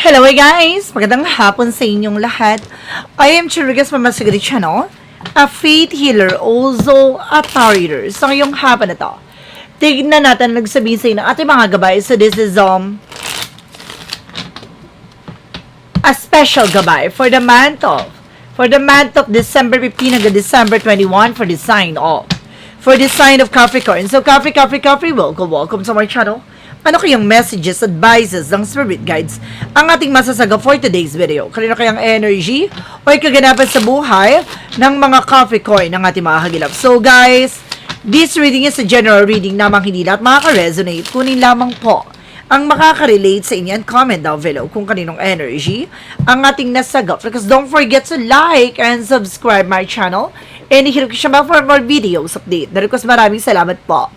Hello guys! Magandang hapon sa inyong lahat. I am Chirigas from Masigari Channel, a faith healer, also a tarot reader. So ngayong hapon na to, tignan natin ang nagsabihin sa inyo ng ating mga gabay. So this is a special gabay for the month of December 15 hanggang December 21 for the sign of Capricorn. So Capri, welcome sa my channel. Ano kayang messages, advices ng spirit guides ang ating masasaga for today's video? Kanino kayang energy o kaganapan sa buhay ng mga Capricorn ng ating mga hagilap? So guys, this reading is a general reading namang hindi lahat makaka-resonate. Kunin lamang po ang makaka-relate sa inyo and comment down below kung kaninong energy ang ating nasagap. Because don't forget to like and subscribe my channel and ihirap ko siya for more videos update. Dahil ko maraming salamat po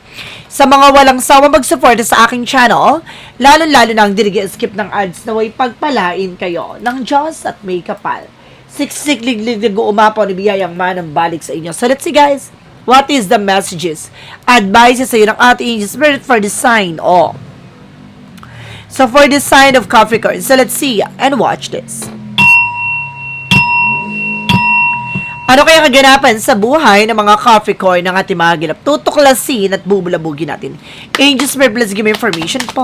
sa mga walang sawa mag-support sa aking channel, lalo-lalo na ang skip ng ads na way pagpalain kayo ng Diyos at may kapal. Siksik-liglig umapaw ni biyayang manang balik sa inyo. So let's see guys, what is the messages, advices sa iyo ng ating spirit for the sign of. So for the sign of Capricorn, so let's see and watch this. Ano kaya kaganapan sa buhay ng mga Capricorn ng ating mga ginap? Tutuklasin at bubulabugin natin. Angels, please give me information po.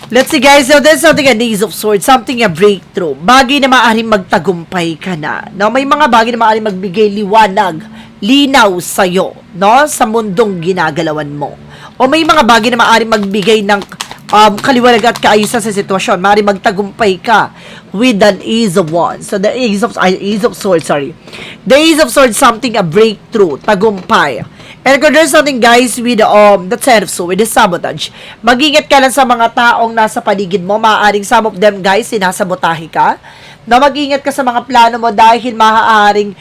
Let's see guys, so there's something a Ace of Swords, something a breakthrough. Bagay na maaaring magtagumpay ka na. No? May mga bagay na maaaring magbigay liwanag, linaw sa'yo, no? Sa mundong ginagalawan mo. O may mga bagay na maaaring magbigay ng kaliwanag at kaayusan sa sitwasyon. Maaaring magtagumpay ka with an Ace of Wands. So the Ace of Swords, The Ace of Swords, something a breakthrough, tagumpay. And kung there's something guys with the Ten of Swords, with the sabotage, mag-ingat ka lang sa mga taong nasa paligid mo. Maaaring some of them guys, sinasabotahe ka. Na mag-ingat ka sa mga plano mo dahil maaaring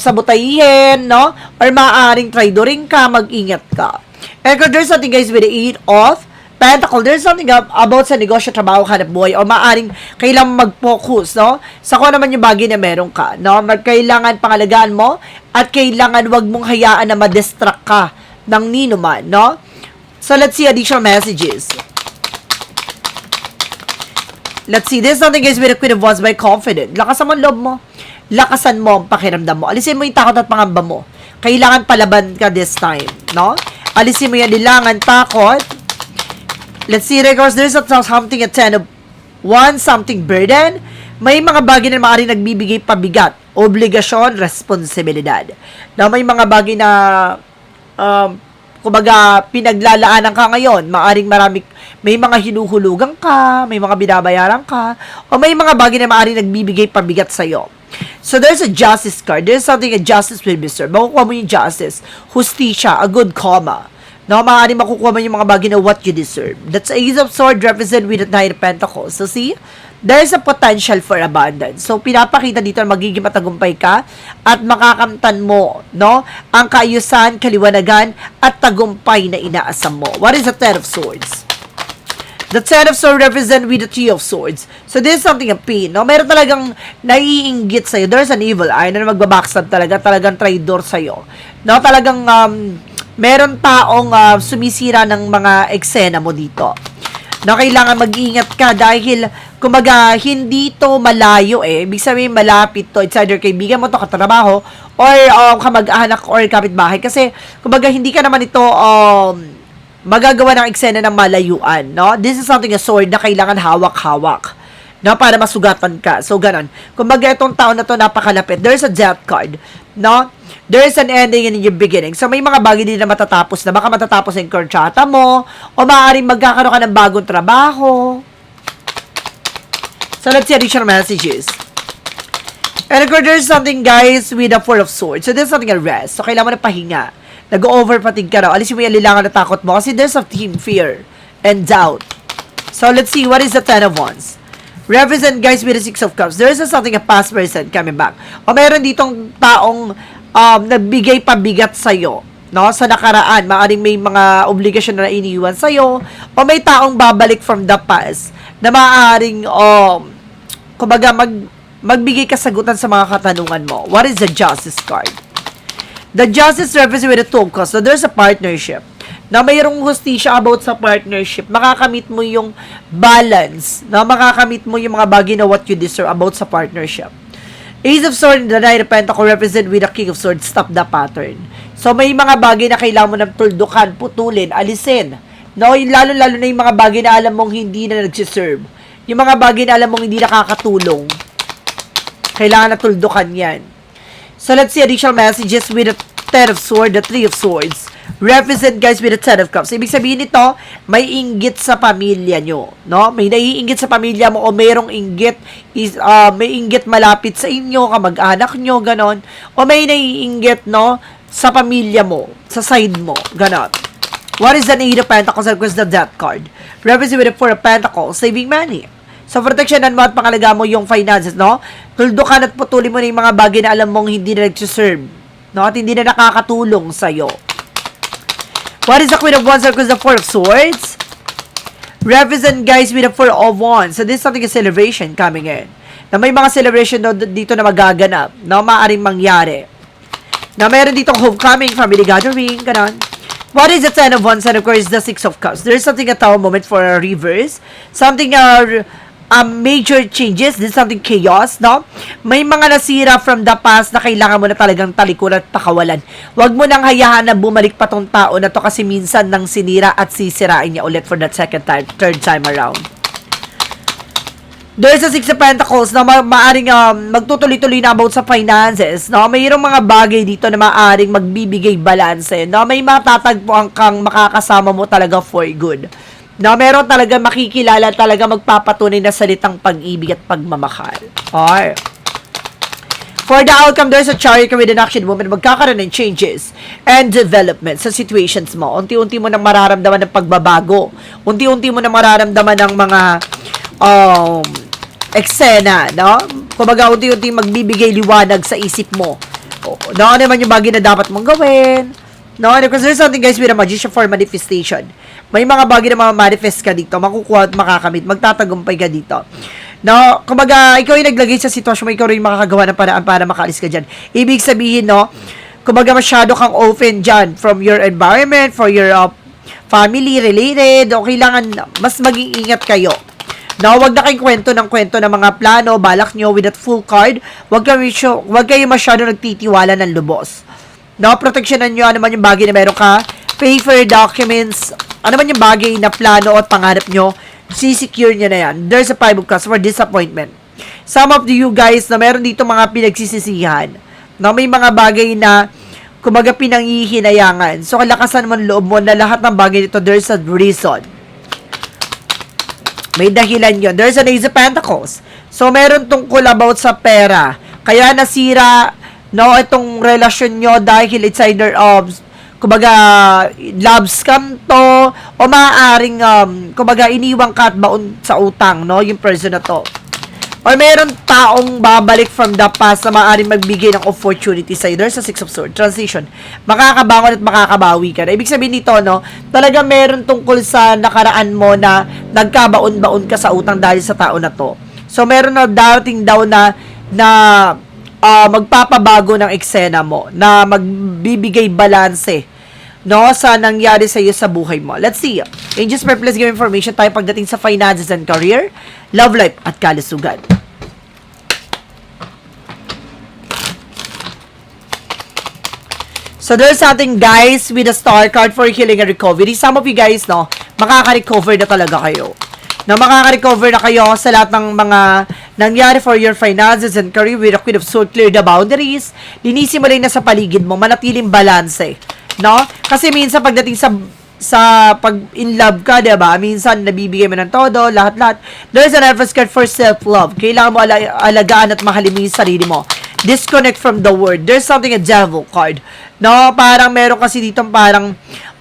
sabotahin, no? Or maaaring traidoring ka, mag-ingat ka. And kung there's something guys with the Eight of Pentacle, there's something about sa negosyo, trabaho, hanap buhay, o maaring kailangan mag-focus, no? Sa kung naman yung bagay na meron ka, no? Kailangan pangalagaan mo, at kailangan wag mong hayaan na ma-distract ka ng ninuman, no? So, let's see additional messages. Let's see, there's something guys with the Queen of Wands by confident. Lakasan mo ang loob mo. Lakasan mo ang pakiramdam mo. Alisin mo yung takot at pangamba mo. Kailangan palaban ka this time, no? Alisin mo yung nilangan, takot. Let's see, regards, there's something at 10 of Wands, something burden. May mga bagay na maaaring nagbibigay pabigat, obligasyon, responsibilidad. Na may mga bagay na, kumbaga, pinaglalaanan ka ngayon. Maaaring may mga hinuhulugan ka, may mga binabayaran ka, o may mga bagay na maaaring nagbibigay pabigat sa'yo. So, there's a justice card. There's something a justice will be served. Makukuha mo yung justice, justisya, a good karma. No, maaaring makukuha mo yung mga bagay na what you deserve. That's Ace of Swords represent with the Nine of Pentacles. So, see? There's a potential for abundance. So, pinapakita dito na magiging matagumpay ka at makakamtan mo, no? Ang kaayusan, kaliwanagan, at tagumpay na inaasam mo. What is the Ten of Swords? The Ten of Swords represent with the Three of Swords. So, this is something a pain, no? Meron talagang naiinggit sa'yo. There's an evil eye na magbabackstab talagang traitor sa'yo. No? Talagang, meron taong sumisira ng mga eksena mo dito. Na kailangan mag-ingat ka dahil, kumbaga, hindi to malayo eh. Ibig sabihin, malapit to. It's either kaibigan mo to, katrabaho, or kamag-anak or kapitbahay. Kasi, kumbaga, hindi ka naman ito magagawa ng eksena ng malayuan. No? This is something a sword na kailangan hawak-hawak. No? Para masugatan ka. So, ganon. Kumbaga, itong taon na to napakalapit. There's a death card. No? There is an ending in your beginning. So, may mga bagay din na matatapos na. Baka matatapos yung kontrata mo, o maaaring magkakaroon ka ng bagong trabaho. So, let's see additional messages. And there's something, guys, with the Four of Swords. So, there's something a rest. So, kailangan mo na pahinga. Nag-overfatigue ka raw. Alisin mo yung lilangan na takot mo. Kasi there's a team fear and doubt. So, let's see. What is the Ten of Wands? Represent, guys, with the Six of Cups. There is something a past person coming back. O meron ditong taong nagbigay pabigat sa'yo, no? Sa nakaraan, maaaring may mga obligasyon na iniwan sa'yo, o may taong babalik from the past na maaaring, kumbaga, magbigay kasagutan sa mga katanungan mo. What is the Justice card? The Justice represents with the Two of Cups. So, there's a partnership. na mayroong hustisya about sa partnership, makakamit mo yung balance, na makakamit mo yung mga bagay na what you deserve about sa partnership. Ace of Swords, the Knight of Pentacles represent with the King of Swords, stop the pattern. So, may mga bagay na kailangan mo ng tuldukan, putulin, alisin. No, lalo-lalo na yung mga bagay na alam mong hindi na nagsiserve. Yung mga bagay na alam mong hindi nakakatulong. Kailangan na tuldukan yan. So, let's see additional messages with the Ten of Swords, the Three of Swords. Represent guys with the Ten of Cups. Ibig sabihin nito, may inggit sa pamilya nyo, no? May naiinggit sa pamilya mo o mayroong inggit may inggit malapit sa inyo, kamag-anak nyo, ganon. O may naiinggit, no, sa pamilya mo, sa side mo, ganon. What is the Eight of Pentacles? Of course, the Death card. Represent with the Four of Pentacles, saving money. So, proteksyonan mo at pangalaga mo yung finances, no? Tuldukan at putulin mo na yung mga bagay na alam mong hindi na nagsiserve, no? At hindi na nakakatulong sa'yo. What is the Queen of Wands? Because the Four of Swords represent guys with the Four of Wands. So this is something a celebration coming in. Na may mga celebration dito na magaganap, na maaaring mangyari. Na mayroon ditong homecoming, family gathering, ganon. What is the Ten of Wands? And of course, the Six of Cups. There is something a tower moment for a reverse. Something major changes. This is something chaos, no? May mga nasira from the past na kailangan mo na talagang talikuran at pakawalan. Huwag mo nang hayaan na bumalik pa tong tao na to kasi minsan nang sinira at sisirain niya ulit for that second time, third time around. There's a Six of Pentacles na maaring magtutuloy-tuloy na about sa finances, no? Mayroong mga bagay dito na maaring magbibigay balance, no? May matatagpuan kang makakasama mo talaga for good. No, meron talaga makikilala, talaga magpapatunay na salitang pag-ibig at pagmamahal. Okay. For the outcome, there's a chariot with an action movement. Magkakaroon ng changes and development sa situations mo. Unti-unti mo nang mararamdaman ng pagbabago. Unti-unti mo nang mararamdaman ng mga eksena, no? Kumbaga, unti-unti magbibigay liwanag sa isip mo. No, ano naman yung bagay na dapat mong gawin? No, because there's something guys with a magician for manifestation. May mga bagay na ma-manifest ka dito, makukuha at makakamit, magtatagumpay ka dito. No, kumbaga, ikaw yung naglagay sa sitwasyon mo, ikaw rin makakagawa ng paraan para makaalis ka dyan. Ibig sabihin, no, kumbaga masyado kang open dyan from your environment, for your family related, o kailangan mas maging ingat kayo. No, wag na kayong kwento ng mga plano, balak nyo with that full card. Wag kayo masyado nagtitiwala ng lubos. No, proteksyonan nyo ano man yung bagay na meron ka, paper, documents, ano man yung bagay na plano at pangarap nyo, sisecure nyo na yan. There's a Five of Cups for disappointment. Some of you guys na meron dito mga pinagsisisihan, no, may mga bagay na kumbaga pinanghihinayangan. So, kalakasan mo ng loob mo na lahat ng bagay dito, there's a reason. May dahilan yun. There's an Ace of Pentacles. So, meron tungkol about sa pera. Kaya nasira, no, itong relasyon nyo dahil it's either kumbaga love scam to o maaaring kumbaga iniwang ka at baon sa utang, no, yung person na to. O meron taong babalik from the past na maaaring magbigay ng opportunity sa'yo. There's a Six of Swords. Transition. Makakabangon at makakabawi ka na. Ibig sabihin nito, no, talaga meron tungkol sa nakaraan mo na nagkabaon-baon ka sa utang dahil sa tao na to. So, meron na dating daw na magpapabago ng eksena mo, na magbibigay balanse, no, sa nangyari sa iyo sa buhay mo. Let's see. Angels Purple, let's give information tayo pagdating sa finances and career, love life, at kalusugan. So, there's something, guys, with a star card for healing and recovery. Some of you guys, no, makaka-recover na talaga kayo. Na makaka-recover na kayo sa lahat ng mga nangyari for your finances and career with a Queen of Swords. Clear the boundaries. Linisin mo rin na sa paligid mo. Manatiling balance, no? Kasi minsan pagdating sa pag in love ka, diba? Minsan nabibigay mo ng todo, lahat-lahat. There's an advice card for self-love. Kailangan mo alagaan at mahalin mo yung sarili mo. Disconnect from the world. There's something a devil card. No? Parang meron kasi dito parang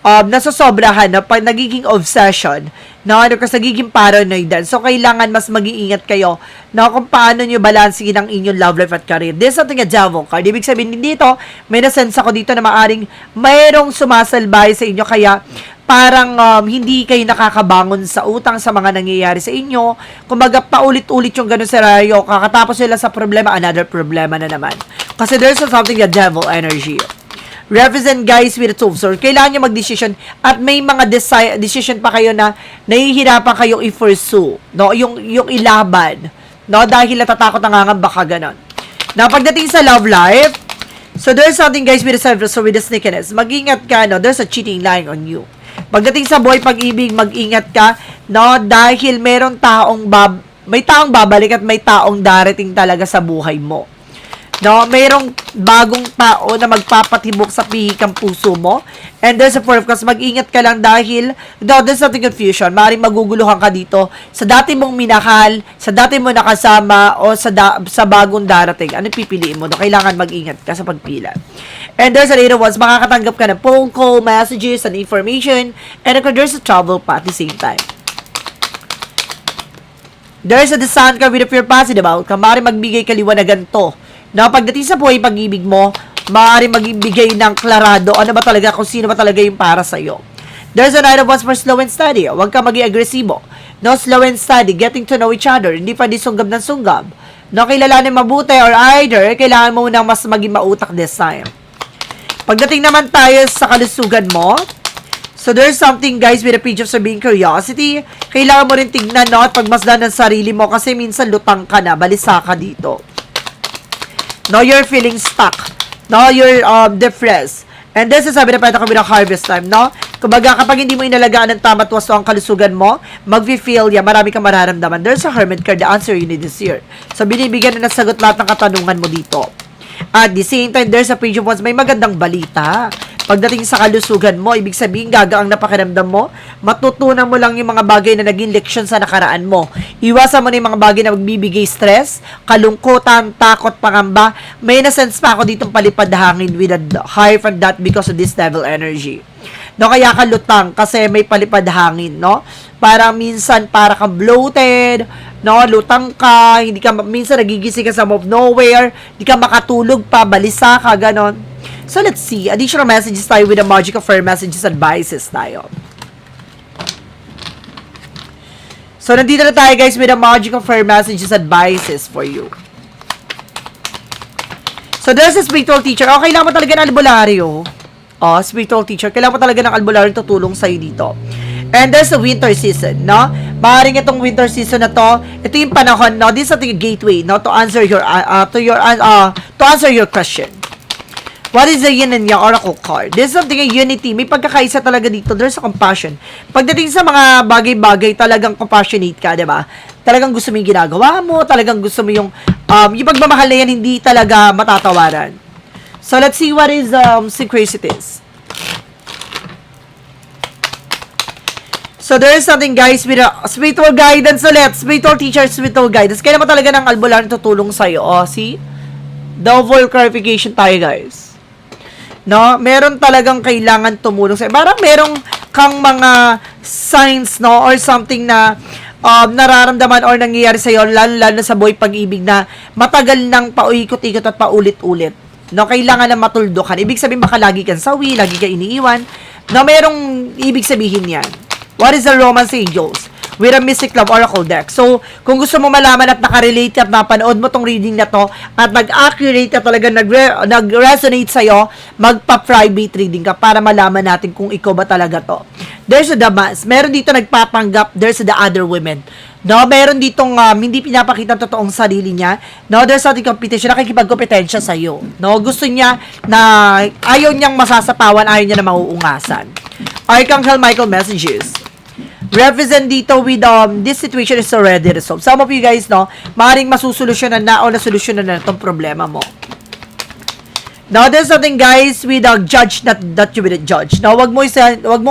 nasosobrahan na pag nagiging obsession, no, kasi nagiging paranoid din. So, kailangan mas mag-iingat kayo, no, kung paano nyo balansin ang inyong love life at career. This is something a devil card. Ibig sabihin, dito, may nasense ako dito na maaring mayroong sumasalbay sa inyo, kaya parang hindi kayo nakakabangon sa utang sa mga nangyayari sa inyo. Kumbaga, paulit-ulit yung ganun scenario. Kakatapos sila sa problema, another problema na naman. Kasi there's something a devil energy. Represent guys with a tools. So, kailangan nyo mag-decision at may mga decision pa kayo na nahihirapan kayong i-pursue. No? Yung ilaban. No? Dahil natatakot na ngangamba ka ganon. Now, pagdating sa love life, so there's something guys with the self, so with the sneakiness. Mag-ingat ka, no? There's a cheating lying on you. Pagdating sa buhay pag-ibig, mag-ingat ka, no? Dahil may taong babalik at may taong darating talaga sa buhay mo. No, mayroong bagong tao na magpapatibok sa pihikang puso mo. And there's a four of cups, mag-ingat ka lang dahil there's something confusion. Maaaring maguguluhan ka dito sa dati mong minahal, sa dati mo nakasama, o sa bagong darating. Ano pipiliin mo? No, kailangan mag-ingat ka sa pagpila. And there's a later ones, makakatanggap ka ng phone call, messages, and information, and there's a travel pa at the same time. There's a descent ka with a pure positive outcome. Maaaring magbigay kaliwanagan to. Na pagdating sa buhay pag-ibig mo, maaari magbigay ng klarado ano ba talaga, kung sino ba talaga yung para sa'yo. There's a night of ones for slow and steady. Huwag ka maging agresibo. No, slow and steady, getting to know each other. Hindi pa di sunggab ng sunggab. No, kilalanin mabuti or either, kailangan mo nang mas maging mautak this time. Pagdating naman tayo sa kalusugan mo, so there's something guys with a page of being curiosity. Kailangan mo rin tignan, no, at pagmasdan ng sarili mo kasi minsan lutang ka na, balisa ka dito. No, you're feeling stuck. No, you're depressed. And this is sabi na pwede kami ng harvest time, no? Kumbaga, kapag hindi mo inalagaan ng tama't wasto ang kalusugan mo, mag-feel ya, marami kang mararamdaman. There's a hermit card, the answer you need is here. So, binibigyan na nasagot lahat ng katanungan mo dito. At the same time, there's a page of wands, may magandang balita. Pagdating sa kalusugan mo, ibig sabihin, gagaang na pakiramdam mo, matutunan mo lang yung mga bagay na naging leksyon sa nakaraan mo. Iwasan mo na yung mga bagay na magbibigay stress, kalungkutan, takot, pangamba. May na-sense pa ako ditong palipad hangin with a high from that because of this devil energy. No, kaya ka lutang kasi may palipad hangin, no? Parang minsan para kang bloated, no? Lutang ka, hindi ka, minsan nagigising ka sa of nowhere, hindi ka makatulog pa, balisa ka, ganon. So, let's see. Additional messages tayo with the magic of fire messages advices tayo. So, nandito na tayo guys with the magic of fire messages advices for you. So, there's a spiritual teacher. Oh, kailangan mo talaga ng albularyo. Oh, spiritual teacher. Kailangan mo talaga ng albularyo tutulong sa'yo dito. And there's a winter season, no? Maaaring itong winter season na to, ito yung panahon, no? This is a gateway, no? To answer your question. What is the yin and yang oracle card? There's something in unity. May pagkakaisa talaga dito. There's a compassion. Pagdating sa mga bagay-bagay, talagang compassionate ka, diba? Talagang gusto mo yung ginagawa mo. Talagang gusto mo yung pagmamahal na yan, hindi talaga matatawaran. So, let's see what is synchronicities. So, there is something, guys, with a spiritual guidance ulit. Spiritual teacher, spiritual guidance. Kailan mo talaga ng albularyo tutulong sa'yo. Oh, see? Double clarification tayo, guys. No, meron talagang kailangan tumulong sa'yo. Parang merong kang mga signs, no, or something na nararamdaman or nangyayari sa'yo, lalo na sa buhay pag-ibig na matagal nang pauikot-ikot at paulit-ulit. No, kailangan na matuldukan. Ibig sabihin baka lagi kang sawi, lagi ka iniiwan. No, merong ibig sabihin yan. What is the Romance Angels? With a Mystic Love Oracle deck. So, kung gusto mo malaman at nakarelate at napanood mo tong reading na to at nag-accurate at talaga nag-resonate sa'yo, magpa-private reading ka para malaman natin kung ikaw ba talaga to. There's the Damas. Meron dito nagpapanggap. There's the other women. No, meron ditong hindi pinapakita ang totoong sarili niya. No, there's something competition, nakikipagkompetensya sa'yo. No, gusto niya na ayaw niyang masasapawan, ayaw niya na mauungasan. Archangel Michael messages. Represent dito with this situation is already resolved. Some of you guys, no, maaaring masusolusyonan na o nasolusyonan na itong problema mo. Now, there's something, guys, with judge that you will judge. Now, wag mo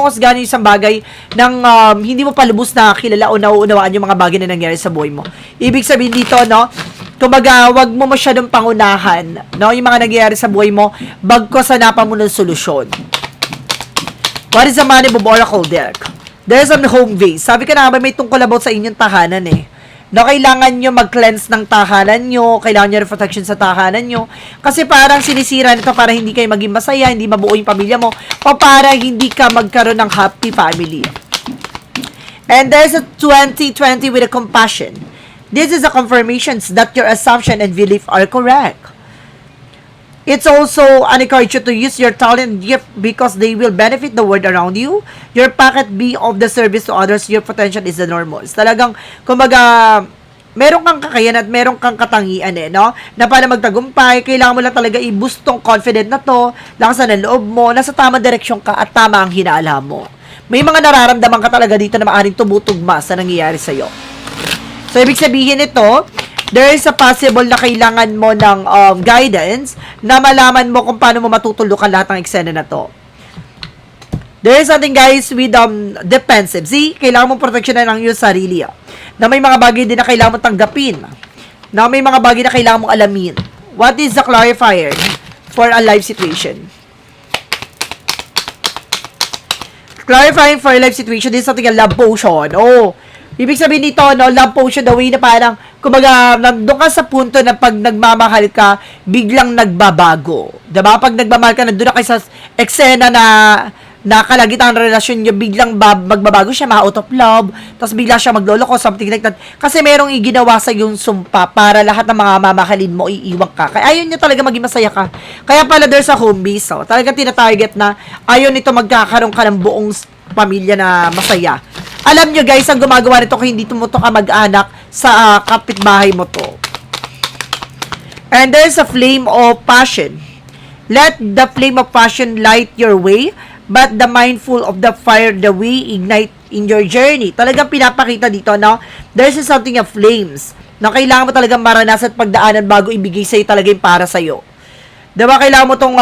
kasganin yung isang bagay nang hindi mo palubos na kilala o nauunawaan yung mga bagay na nangyari sa buhay mo. Ibig sabihin dito, no, kumbaga, wag mo masyadong pangunahan, no, yung mga nangyayari sa buhay mo, bagkos hanapan mo ng solusyon. What is the Money Bomb Oracle deck? There's a home base. Sabi ka na ba, may tungkol about sa inyong tahanan eh. No, kailangan nyo mag-cleanse ng tahanan nyo, kailangan nyo protection sa tahanan nyo. Kasi parang sinisira nito para hindi kayo maging masaya, hindi mabuo yung pamilya mo, o para hindi ka magkaroon ng happy family. And there's a 2020 with a compassion. This is a confirmation that your assumption and belief are correct. It's also an encourage you to use your talent and gift because they will benefit the world around you. Your packet be of the service to others, your potential is enormous. Talagang, kumbaga, meron kang kakayahan at meron kang katangian no? Na para magtagumpay, kailangan mo lang talaga i-boost tong confident na to, lakasan ang loob mo, nasa tamang direksyon ka at tama ang hinala mo. May mga nararamdaman ka talaga dito na maaaring tumutugma sa nangyayari sa'yo. So, ibig sabihin ito, there is a possible na kailangan mo ng guidance na malaman mo kung paano mo matutulukan lahat ng eksena na to. There is something, guys, with defensive. See, kailangan mong proteksyonan ang iyong sarili. Na may mga bagay din na kailangan mong tanggapin. Na may mga bagay na kailangan mong alamin. What is the clarifier for a life situation? Clarifying for a life situation is something a love potion. Oh, ibig sabihin nito, no, love potion, the way na parang, kumbaga, nandun ka sa punto na pag nagmamahal ka, biglang nagbabago. Diba? Pag nagmamahal ka, nandun na kayo sa eksena na kalagitang relasyon nyo, biglang magbabago siya, ma-out of love, tapos bigla siya magloloko, something like that. Kasi merong iginawa sa yung sumpa para lahat ng mga mamahalin mo, iiwang ka. Kaya ayaw niya talaga maging masaya ka. Kaya pala there's a home base, so, talagang tinatarget na ayaw nito magkakaroon ka ng buong pamilya na masaya. Alam nyo guys, ang gumagawa nito kung hindi mo to ka mag-anak sa kapitbahay mo to. And there's a flame of passion. Let the flame of passion light your way, but the mindful of the fire the way ignite in your journey. Talagang pinapakita dito, no? There's something of flames na kailangan mo talagang maranasan at pagdaanan bago ibigay sa'yo talaga yung para sa'yo. Diba, kailangan mo tong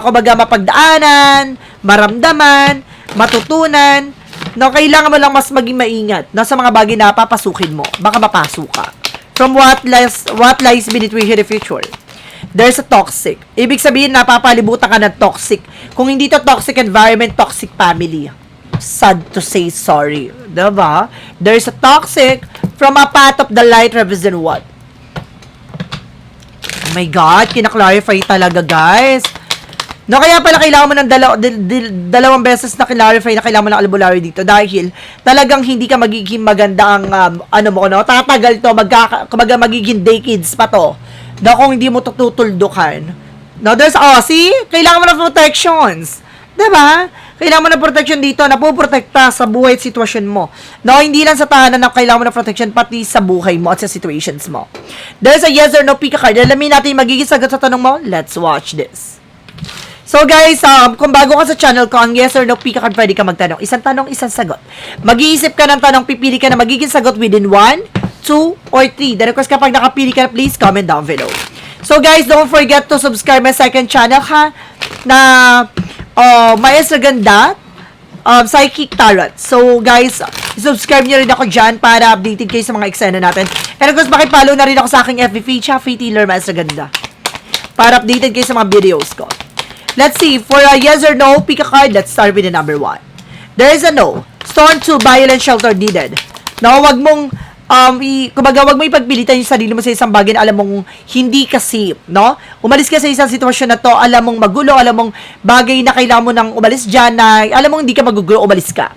kumbaga mapagdaanan, maramdaman, matutunan, no, kailangan mo lang mas maging maingat na sa mga bagay na papasukin mo. Baka mapasok ka. From what lies beneath the future. There's a toxic. Ibig sabihin, napapalibutan ka ng toxic. Kung hindi to toxic environment, toxic family. Sad to say sorry. Diba? There's a toxic from a path of the light represent what? Oh my God, kinaklarify talaga, guys. No, kaya pala kailangan mo ng dalawang beses na clarify na kailangan mo ng albularyo dito dahil talagang hindi ka magiging maganda ang tatagal to, magiging decades pa to. No, kung hindi mo tutuldukan. No, there's, see? Kailangan mo ng protections. Diba? Kailangan mo ng protection dito na puprotekta sa buhay at sitwasyon mo. No, hindi lang sa tahanan na kailangan mo ng protection, pati sa buhay mo at sa situations mo. There's a yes or no pick a card. Alamin natin yung magiging sagot sa tanong mo. Let's watch this. So guys, kung bago ka sa channel ko, ang yes or no pick a card, pwede ka magtanong. Isang tanong, isang sagot. Mag-iisip ka ng tanong, pipili ka na magiging sagot within 1, 2, or 3. Then of course, kapag nakapili ka, please comment down below. So guys, don't forget to subscribe my second channel ha, na Maestra Ganda, Psychic Tarot. So guys, subscribe nyo rin ako dyan para updated kayo sa mga eksena natin. And of course, makipollow na rin ako sa aking FB page, Free Healer Maestra Ganda, para updated kayo sa mga videos ko. Let's see, for a yes or no, pick a card. Let's start with the number 1. There is a no. Storm 2, violent shelter needed. No, wag mong, kumbaga, wag mo ipagpilitan yung sarili mo sa isang bagay na alam mong hindi ka safe, no? Umalis ka sa isang sitwasyon na to, alam mong magulo, alam mong bagay na kailangan mo nang umalis dyan, na alam mong hindi ka magugulo, umalis ka.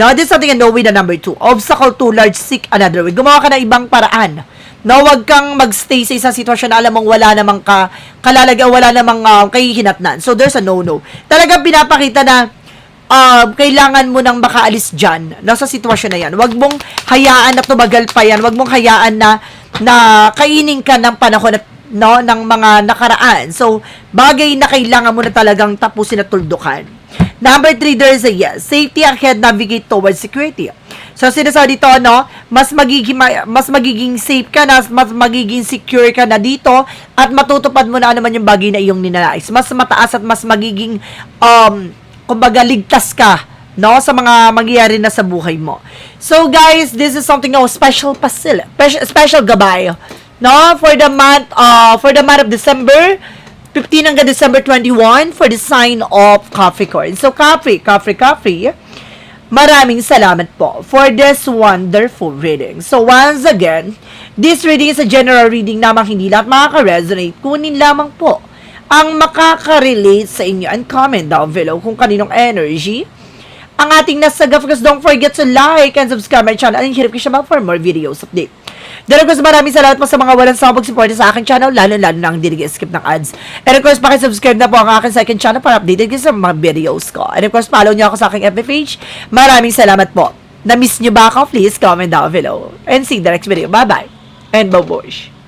Now, this is something a no with the number 2. Obstacle 2, large, seek another way. Gumawa ka ng ibang paraan. No, wag kang magstay sa isang sitwasyon na alam mong wala namang wala namang kahihinatnan. So, there's a no-no. Talagang pinapakita na kailangan mo nang makaalis dyan, no, sa sitwasyon na yan. Wag mong hayaan na tumagal pa yan. Wag mong hayaan na kainin ka ng panahon at, no, ng mga nakaraan. So, bagay na kailangan mo na talagang tapusin at tuldukan. Number 3, there is a yes. Safety ahead, navigate towards security. So, sinasabi dito, no, mas magiging safe ka na, mas magiging secure ka na dito, at matutupad mo na naman yung bagay na iyong ninanais. Mas mataas at mas magiging, kumbaga, ligtas ka, no, sa mga mangyayari na sa buhay mo. So, guys, this is something, special gabay, no, for the month of December 15 hanggang December 21 for the sign of Capricorn. So, Capri, maraming salamat po for this wonderful reading. So, once again, this reading is a general reading namang hindi lahat makaka-resonate. Kunin lamang po ang makaka-relate sa inyo and comment down below kung kaninong energy ang ating nasagap. Because don't forget to like and subscribe my channel and hirap ko siya for more videos update. Then of course, maraming salamat po sa mga walang sawang pag-support sa aking channel, lalo-lalo na ang di nag-skip ng ads. And of course, pakisubscribe na po ang aking second channel para updated kayo sa mga videos ko. And of course, follow niyo ako sa aking FB page. Maraming salamat po. Na-miss niyo ba ako? Please comment down below. And see you in the next video. Bye-bye. And babush.